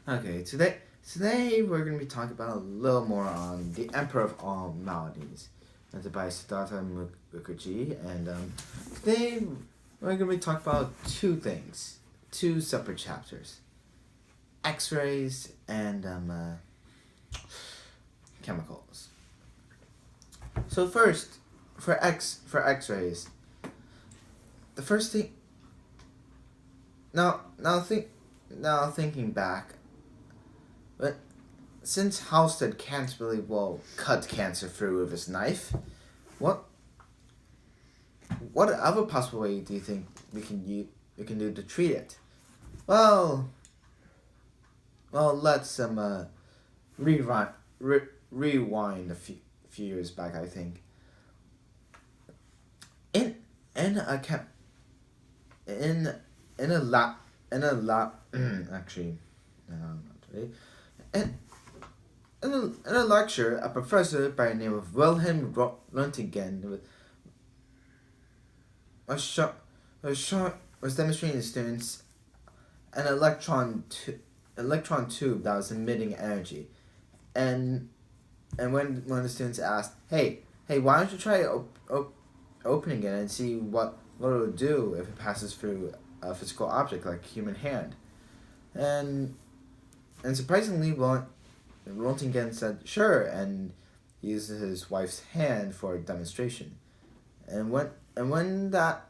Okay, today we're gonna be talking about a little more on the Emperor of All Maladies, written by Siddhartha Mukherjee, and today we're gonna be talking about two things, two separate chapters: X-rays and chemicals. So first, for X-rays, the first thing. Now thinking back. But since Halsted can't really cut cancer through with his knife, what other possible way do you think we can do to treat it? Well, let's rewind rewind a few years back. I think in in a chem in a lab actually not today. In, in a lecture, a professor by the name of Wilhelm Röntgen was, was demonstrating to students an electron tube that was emitting energy, and when one of the students asked, "Hey, why don't you try opening it and see what it will do if it passes through a physical object like a human hand?" And surprisingly, Röntgen said sure, and he used his wife's hand for a demonstration. And when that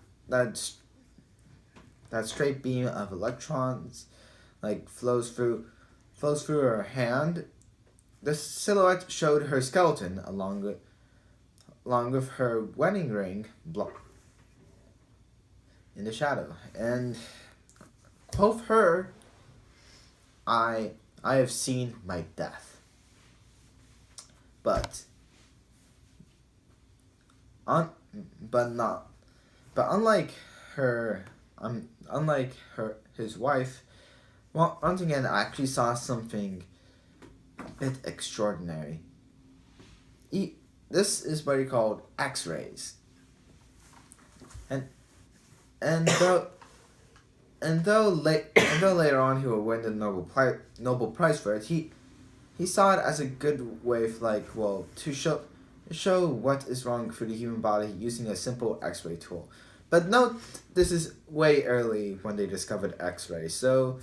straight beam of electrons flows through her hand, the silhouette showed her skeleton along with her wedding ring in the shadow. And quote her, I have seen my death. But unlike his wife, Röntgen actually saw something a bit extraordinary. This is what he called X-rays. And though later on he will win the Nobel Prize for it, he saw it as a good way of to show what is wrong for the human body using a simple X-ray tool. But note, this is way early when they discovered X-rays, so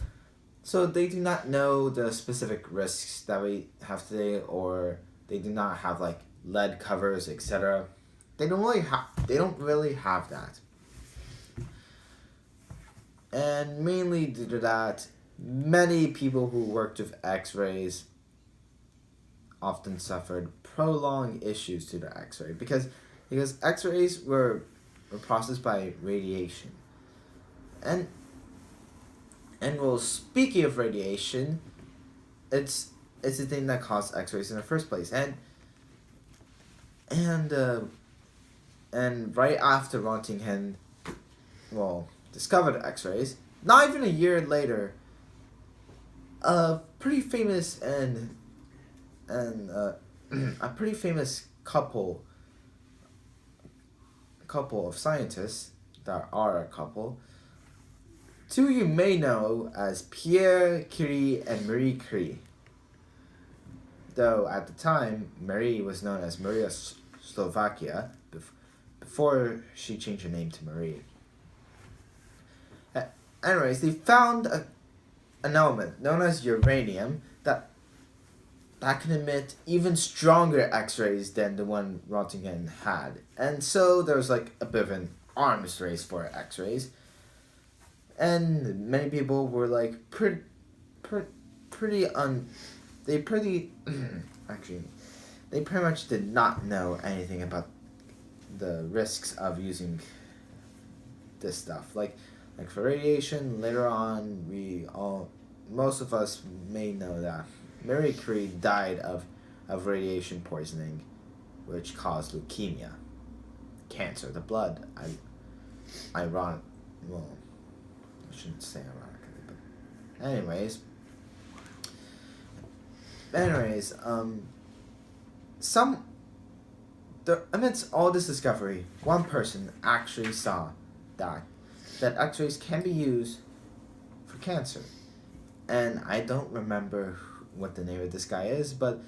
they do not know the specific risks that we have today, or they do not have lead covers, etc. They don't really have that. And mainly due to that, many people who worked with X-rays often suffered prolonged issues to the X-ray because X-rays were processed by radiation. And speaking of radiation, it's the thing that caused X-rays in the first place. And right after Röntgen discovered X-rays, not even a year later, a pretty famous couple of scientists that are a couple. Two you may know as Pierre Curie and Marie Curie. Though at the time, Marie was known as Maria Slovakia before she changed her name to Marie. Anyways, they found an element known as uranium that can emit even stronger X-rays than the one Röntgen had. And so there was a bit of an arms race for X-rays. And many people were they pretty much did not know anything about the risks of using this stuff. For radiation, later on, most of us may know that Marie Curie died of radiation poisoning, which caused leukemia, cancer, the blood. I shouldn't say ironically, but anyways, amidst all this discovery, one person actually saw that X-rays can be used for cancer. and I don't remember what the name of this guy is, but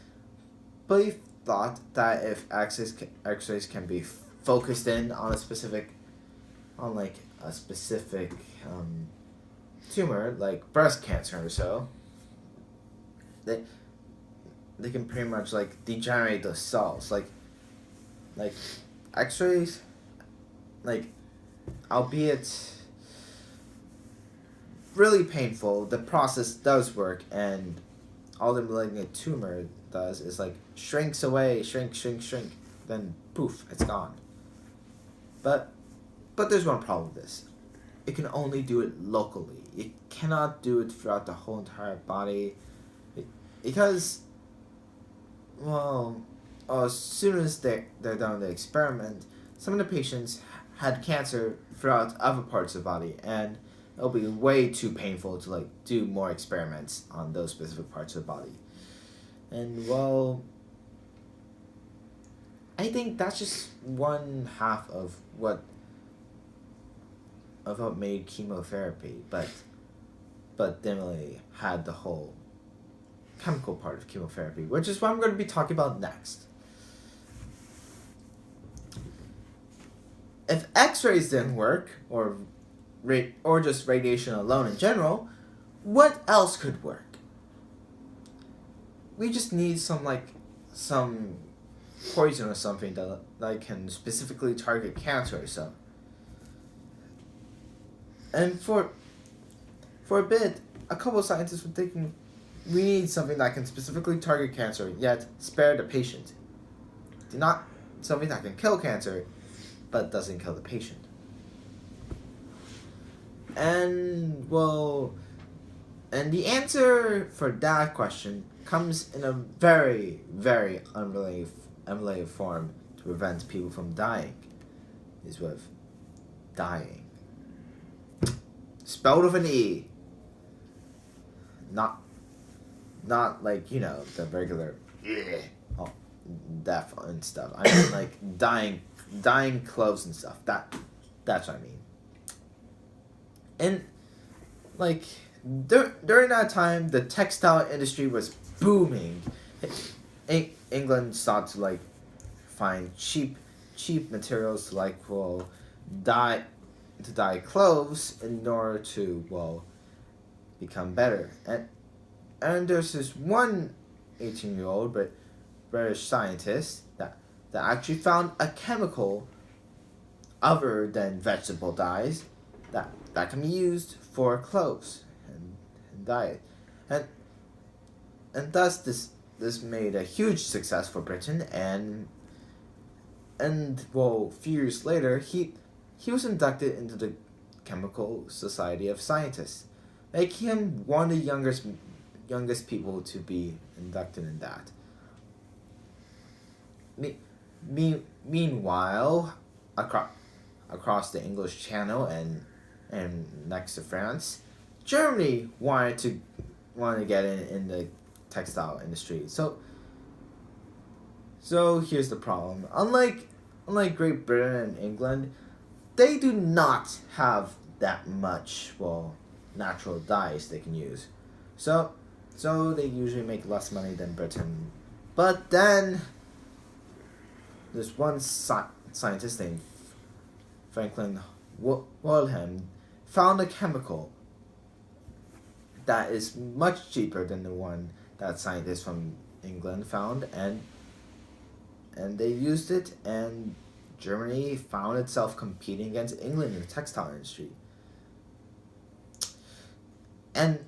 he thought that if X-rays can be focused in on a specific tumor, like breast cancer or so, they can pretty much like degenerate those cells. Like X-rays, like, albeit really painful, the process does work, and all the malignant tumor does is like shrinks away, shrink, then poof, it's gone. But there's one problem with this. It can only do it locally. It cannot do it throughout the whole entire body. Because, well, as soon as they're done with the experiment, some of the patients had cancer throughout other parts of the body, and it'll be way too painful to like do more experiments on those specific parts of the body. And well, I think that's just one half of what made chemotherapy, but definitely had the whole chemical part of chemotherapy, which is what I'm going to be talking about next. If X-rays didn't work, or just radiation alone in general, what else could work? We just need some poison or something that can specifically target cancer or so. And for a bit, a couple of scientists were thinking we need something that can specifically target cancer, yet spare the patient. Not something that can kill cancer, but doesn't kill the patient. And well, and the answer for that question comes in a very, very unrelated form to prevent people from dying. Is with dying. Spelled with an E. Not like, the regular death and stuff. I mean like dying clothes and stuff. That's what I mean. And like during that time, the textile industry was booming. England started to like find cheap materials to like dye clothes in order to become better. And there's this one 18-year-old British scientist that actually found a chemical other than vegetable dyes that can be used for clothes and diet. And thus this made a huge success for Britain, and a few years later he was inducted into the Chemical Society of Scientists, making him one of the youngest people to be inducted in that. Meanwhile, across the English Channel and next to France, Germany wanted to get in the textile industry. So here's the problem. Unlike Great Britain and England, they do not have that much natural dyes they can use. So they usually make less money than Britain. But then there's one scientist named Franklin Wilhelm found a chemical that is much cheaper than the one that scientists from England found, and they used it, and Germany found itself competing against England in the textile industry. And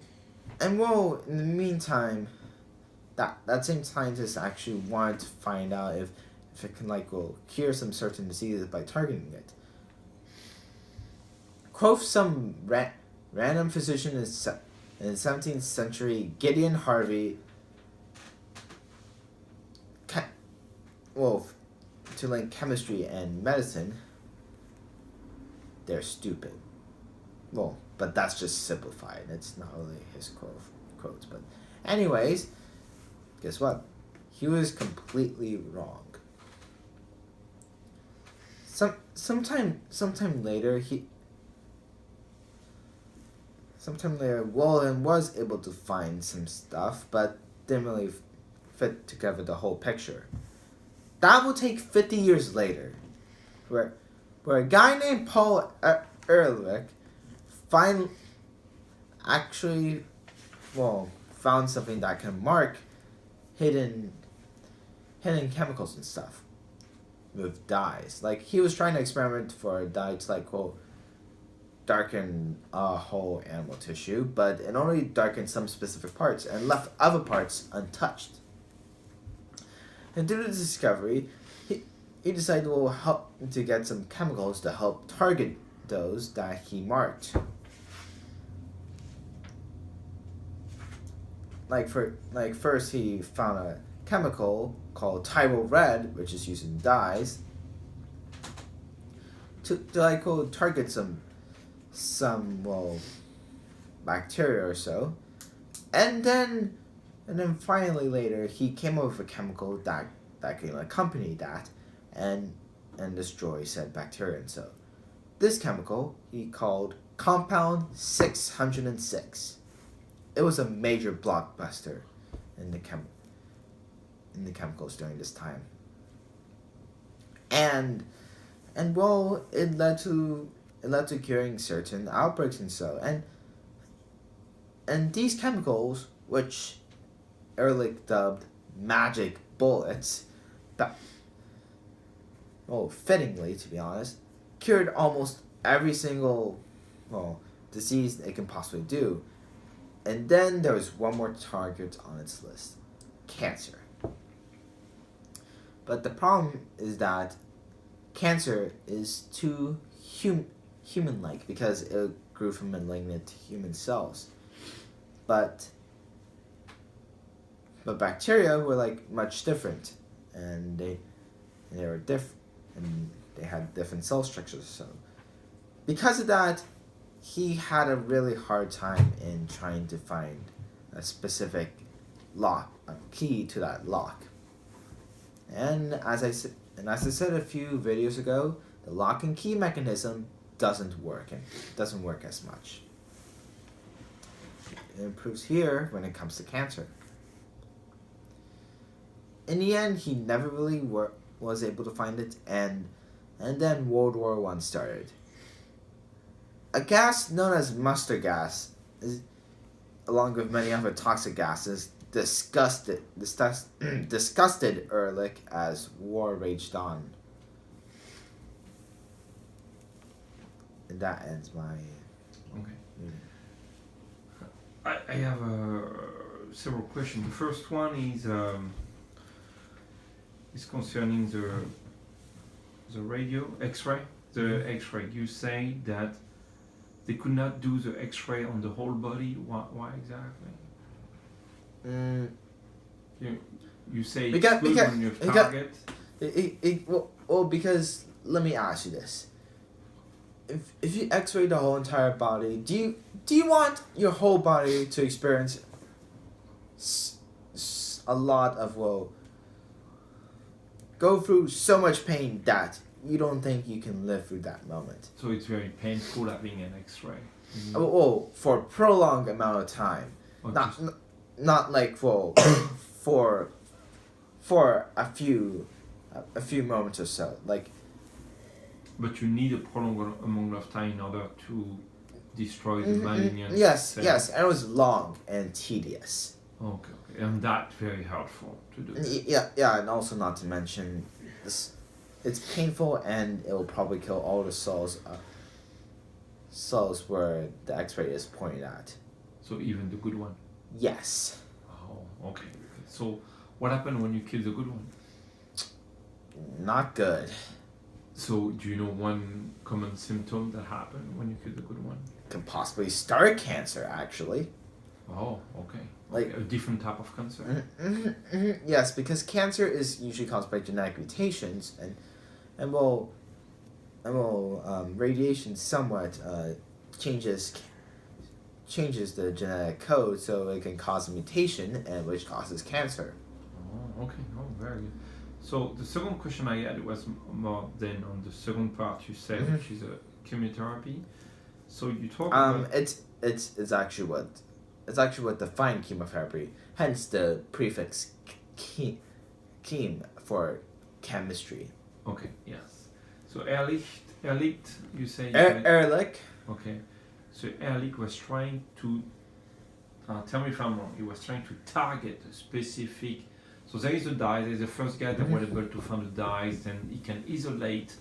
in the meantime, that same scientist actually wanted to find out if it can cure some certain diseases by targeting it. Quote some random physician in the 17th century, Gideon Harvey, to link chemistry and medicine, they're stupid. But that's just simplified. It's not really his quotes. But anyways, guess what? He was completely wrong. Sometime later, sometime later, Wallen was able to find some stuff, but didn't really fit together the whole picture. That will take 50 years later, where a guy named Paul Ehrlich found something that can mark hidden chemicals and stuff with dyes. Like, he was trying to experiment for a dye to darken a whole animal tissue, but it only darkened some specific parts and left other parts untouched. And due to the discovery, he decided to get some chemicals to help target those that he marked. First he found a chemical called Tyrol Red, which is used in dyes, to target some bacteria or so, and then finally later he came up with a chemical that can accompany that and destroy said bacteria. And so this chemical he called Compound 606. It was a major blockbuster in the chemicals during this time, and it led to curing certain outbreaks and so, and these chemicals, which Ehrlich dubbed magic bullets, that, fittingly to be honest, cured almost every single disease it can possibly do. And then there was one more target on its list: cancer. But the problem is that cancer is too human-like because it grew from malignant human cells. But bacteria were much different, and they were different, and they had different cell structures. So because of that, he had a really hard time in trying to find a specific key to that lock. And as I said a few videos ago, the lock and key mechanism doesn't work as much. It improves here when it comes to cancer. In the end, he never really was able to find it, and then World War I started. A gas known as mustard gas, along with many other toxic gases, disgusted Ehrlich as war raged on. And that ends my... Okay. I have several questions. The first one is concerning the radio X-ray. The X-ray. You say that they could not do the X-ray on the whole body. Why exactly? You say it's good on your target. Because let me ask you this: if you X-ray the whole entire body, do you want your whole body to experience a lot of go through so much pain that you don't think you can live through that moment? So it's very painful having an X-ray. For a prolonged amount of time, not like for a few moments or so, like. But you need a prolonged amount of time in order to destroy the malignant cells. Yes, and it was long and tedious. Okay, and that's very helpful to do. Yeah, and also not to mention this. It's painful, and it will probably kill all the cells where the X-ray is pointed at. So even the good one? Yes. Oh, okay. So what happened when you kill the good one? Not good. So do you know one common symptom that happened when you kill the good one? Can possibly start cancer, actually. Oh, okay. Like a different type of cancer? Yes, because cancer is usually caused by genetic mutations, and radiation somewhat changes the genetic code, so it can cause a mutation, and which causes cancer. Oh, okay. Oh, very good. So the second question I had was more then on the second part you said, which is a chemotherapy. So you talk about... it's actually what defined chemotherapy. Hence the prefix chem for chemistry. Okay, yes. So Ehrlich, you say. Ehrlich. Okay, so Ehrlich was trying to. Tell me if I'm wrong. He was trying to target a specific. So there is a dye. There's the first guy that was able to find the dyes, and he can isolate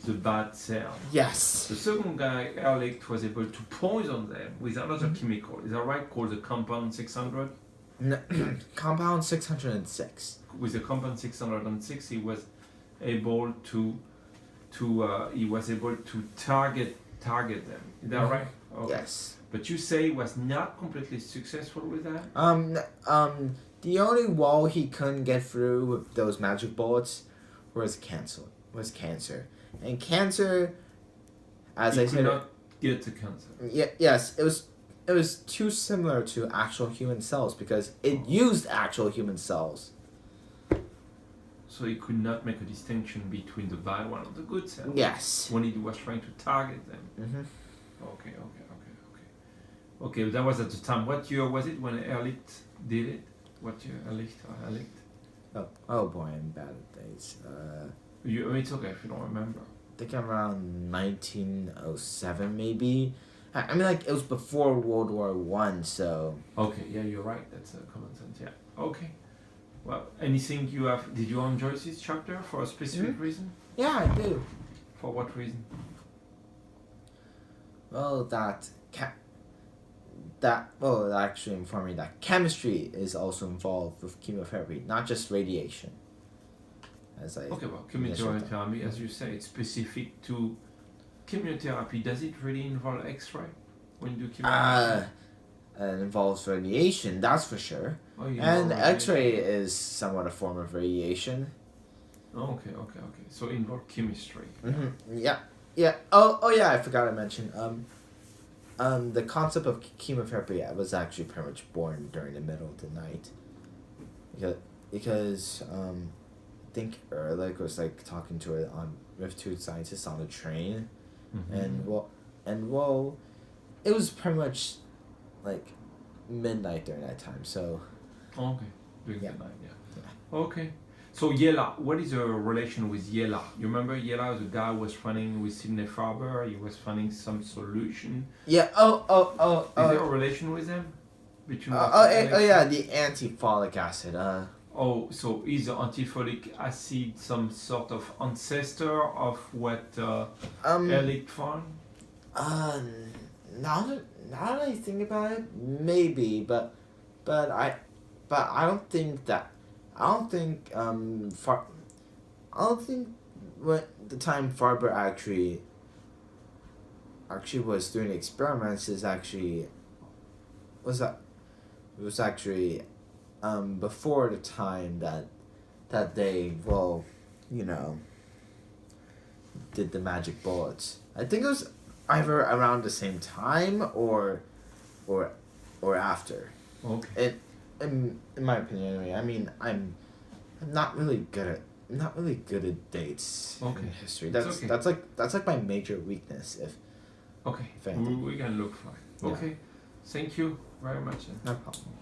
the bad cell. Yes. The second guy, Ehrlich, was able to poison them with another chemical. Is that right? Called the compound 600. No, compound 606. With the compound 606, he was able to target them. Is that right? Okay. Yes. But you say he was not completely successful with that? The only wall he couldn't get through with those magic bullets was cancer. And cancer, as I said, could not get to cancer. Yes, it was too similar to actual human cells because it used actual human cells. So he could not make a distinction between the bad one and the good cells. Yes. When he was trying to target them. Mm-hmm. Okay, that was at the time. What year was it when Ehrlich did it? What year? Ehrlich? Oh boy, I'm bad at dates. It's okay if you don't remember. I think around 1907 maybe. I mean, like, it was before World War One, so. Okay, yeah, you're right. That's common sense. Yeah. Okay. Well, anything you have? Did you enjoy this chapter for a specific reason? Yeah, I do. For what reason? Well, that actually informed me that chemistry is also involved with chemotherapy, not just radiation. Chemotherapy, as you say, it's specific to chemotherapy. Does it really involve X-ray when you do chemotherapy? It involves radiation, that's for sure. Oh, and X-ray is somewhat a form of radiation. Okay. So it involves chemistry. Mm-hmm. Yeah. Oh yeah, I forgot to mention. The concept of chemotherapy was actually pretty much born during the middle of the night. Because I think Ehrlich was like talking to it with two scientists on the train, and it was pretty much like midnight during that time. So. Okay, during the night, yeah. Okay. So Yella, what is your relation with Yella? You remember Yella, the guy was running with Sidney Farber. He was finding some solution. Yeah. Is there a relation with him? Between yeah, the antifolic acid. So is the antifolic acid some sort of ancestor of what Ehrlich found? Now that I think about it, maybe, but I don't think that. I don't think when the time Farber actually was doing experiments was actually before the time that they did the magic bullets. I think it was either around the same time or after. Okay. In my opinion, anyway. I mean, I'm not really good at dates in history. That's like my major weakness. If we can look for it. Okay, thank you very much. No problem.